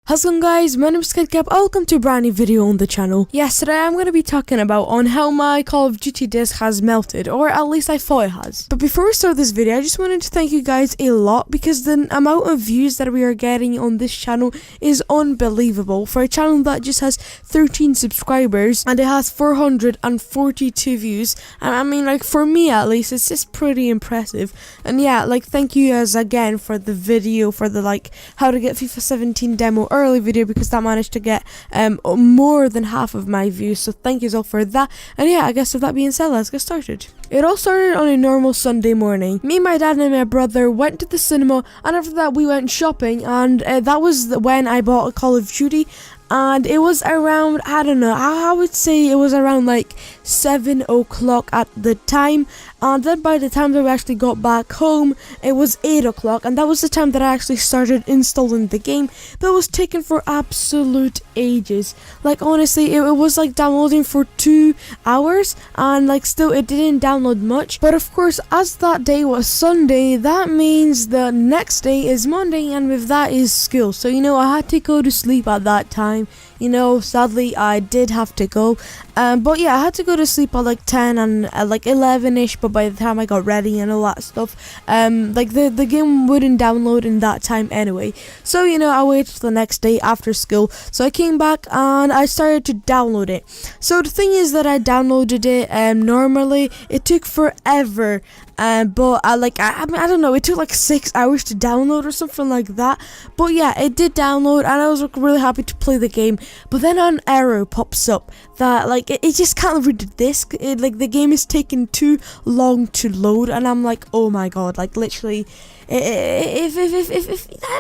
How's it going, guys? My name is SkaDiKap. Welcome to a brand new video on the channel. Yes, today I'm going to be talking about on how my Call of Duty disc has melted, or at least I thought it has. But before we start this video, I just wanted to thank you guys a lot because the amount of views that we are getting on this channel is unbelievable. For a channel that just has 13 subscribers and it has 442 views, and I mean, like, for me at least, it's just pretty impressive. And yeah, like, thank you guys again for the video, for the how to get FIFA 17 demo early video, because that managed to get more than half of my views, so thank you all for that. And yeah, I guess with that being said, let's get started. It all started on a normal Sunday morning. Me, my dad and my brother went to the cinema, and after that we went shopping, and that was when I bought a Call of Duty. And it was around, I don't know, I would say it was around like 7 o'clock at the time. And then by the time that we actually got back home, it was 8 o'clock. And that was the time that I actually started installing the game. But it was taking for absolute ages. Like, honestly, it was like downloading for 2 hours. And like, still, it didn't download much. But of course, as that day was Sunday, that means the next day is Monday. And with that is school. So, you know, I had to go to sleep at that time. You know, sadly I did have to go, but yeah, I had to go to sleep at like 10 and like 11ish. But by the time I got ready and all that stuff, like the game wouldn't download in that time anyway. So, you know, I waited till the next day after school. So I came back and I started to download it. So the thing is that I downloaded it, normally it took forever. But I mean, I don't know, it took like 6 hours to download or something like that. But yeah, it did download and I was like really happy to play the game. But then an error pops up that like it just can't read the disc. Like the game is taking too long to load, and I'm like, oh my god, like literally, if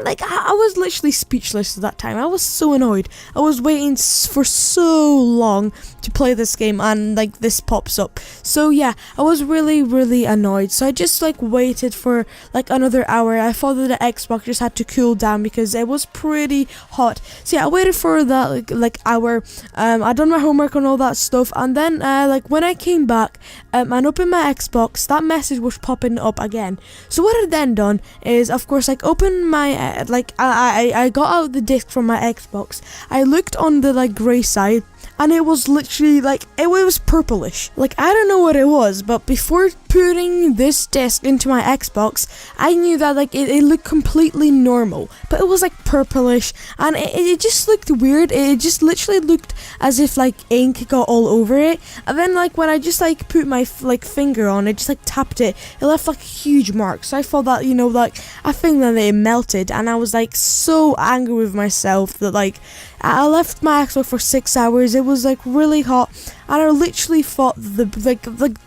like I was literally speechless at that time. I was so annoyed. I was waiting for so long to play this game, and like this pops up. So yeah, I was really annoyed. So I just like waited for like another hour. I thought that the Xbox just had to cool down because it was pretty hot. So yeah, I waited for that like hour. I done my homework and all that stuff, and then like when I came back and opened my Xbox, that message was popping up again. So what I then done is, of course, like open my I got out the disc from my Xbox. I looked on the like grey side, and it was literally like it was purplish. Like, I don't know what it was, but before putting this disc into my Xbox, I knew that like it looked completely normal, but it was like purplish, and it just looked weird. It just literally looked as if like ink got all over it. And then like when I just like put my like finger on it, just like tapped it, it left like a huge mark. So I thought that, you know, like I think that it melted, and I was like so angry with myself that like I left my Xbox for 6 hours. It was like really hot, and I literally thought the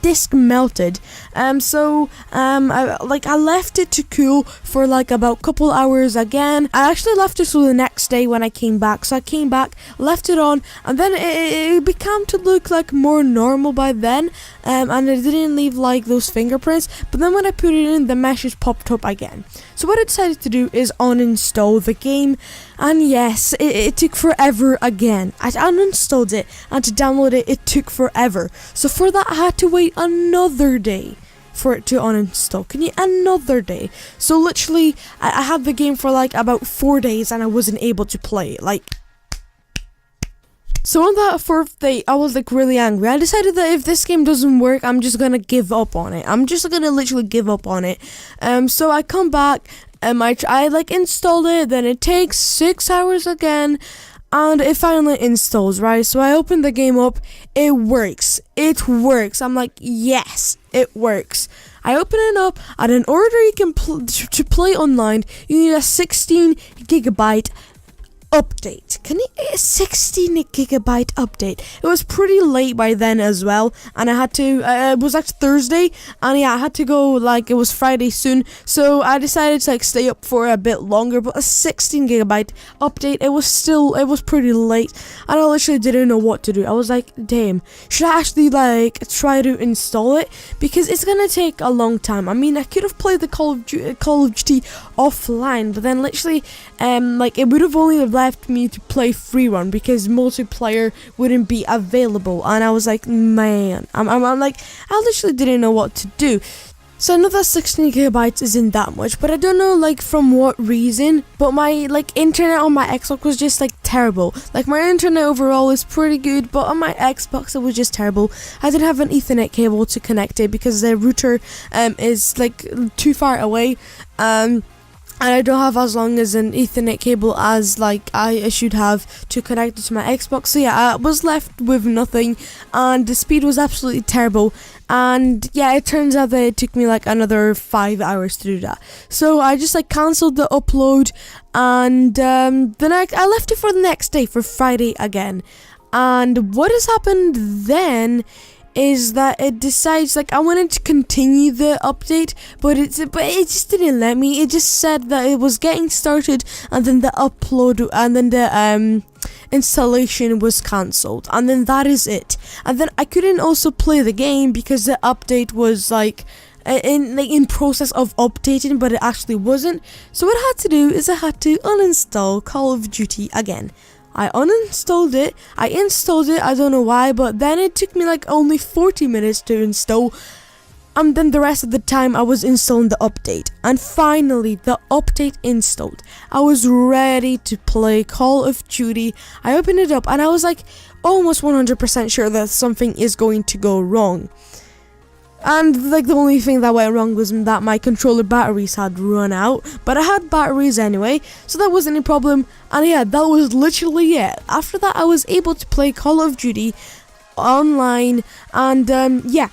disc melted. I left it to cool for like about a couple hours again. I actually left it till the next day when I came back. So I came back, left it on, and then it began to look like more normal by then. And it didn't leave like those fingerprints. But then when I put it in, the message popped up again. So what I decided to do is uninstall the game. And yes, it took forever again. I uninstalled it, and to download it, it took forever. So for that, I had to wait another day for it to uninstall. Can you? Another day. So literally, I had the game for like about 4 days, and I wasn't able to play it. Like, so on that 4th day, I was like really angry. I decided that if this game doesn't work, I'm just gonna give up on it. I'm just gonna literally give up on it. So I come back, and I like installed it. Then it takes 6 hours again, and it finally installs, right? So I open the game up. It works. It works. I'm like, yes, it works. I open it up, and in order you can to play online, you need a 16 gigabyte update. Can you? A 16 gigabyte update. It was pretty late by then as well, and I had to it was like Thursday, and yeah, I had to go, like it was Friday soon, so I decided to like stay up for a bit longer. But a 16 gigabyte update, it was pretty late, and I literally didn't know what to do. I was like, damn, should I actually like try to install it, because it's gonna take a long time. I mean, I could have played the Call of Duty offline, but then literally like it would have only left me to play free run because multiplayer wouldn't be available. And I was like, man, I'm like, I literally didn't know what to do. So I know that 16 gigabytes isn't that much, but I don't know like from what reason, but my like internet on my Xbox was just like terrible. Like my internet overall is pretty good, but on my Xbox it was just terrible. I didn't have an Ethernet cable to connect it because the router is like too far away. And I don't have as long as an Ethernet cable as like I should have to connect it to my Xbox. So yeah, I was left with nothing, and the speed was absolutely terrible. And yeah, it turns out that it took me like another 5 hours to do that. So I just like cancelled the upload, and then I left it for the next day, for Friday again. And what has happened then is that it decides like I wanted to continue the update, but it just didn't let me. It just said that it was getting started, and then the upload and then the installation was cancelled, and then that is it. And then I couldn't also play the game because the update was like in process of updating, but it actually wasn't. So what I had to do is I had to uninstall Call of Duty again. I uninstalled it, I installed it, I don't know why, but then it took me like only 40 minutes to install, and then the rest of the time I was installing the update. And finally, the update installed. I was ready to play Call of Duty. I opened it up and I was like almost 100% sure that something is going to go wrong. And like the only thing that went wrong was that my controller batteries had run out, but I had batteries anyway, so that wasn't a problem. And yeah, that was literally it. After that I was able to play Call of Duty online, and yeah.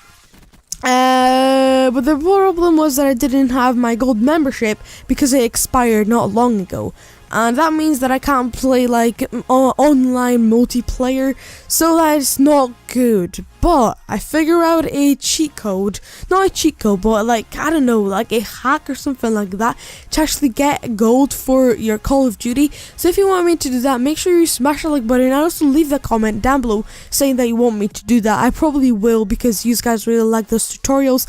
But the problem was that I didn't have my gold membership because it expired not long ago. And that means that I can't play like online multiplayer, so that's not good. But I figure out a cheat code, not a cheat code, but like, I don't know, like a hack or something like that to actually get gold for your Call of Duty. So if you want me to do that, make sure you smash the like button, and also leave a comment down below saying that you want me to do that. I probably will, because you guys really like those tutorials.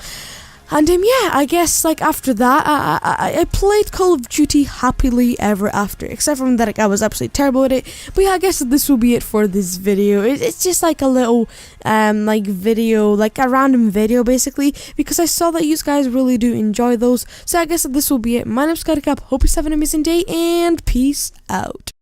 And yeah, I guess like after that, I played Call of Duty happily ever after, except from that like, I was absolutely terrible at it. But yeah, I guess this will be it for this video. It's just like a little like video, like a random video basically, because I saw that you guys really do enjoy those. So I guess this will be it. My name's SkaDiKap. Hope you have an amazing day, and peace out.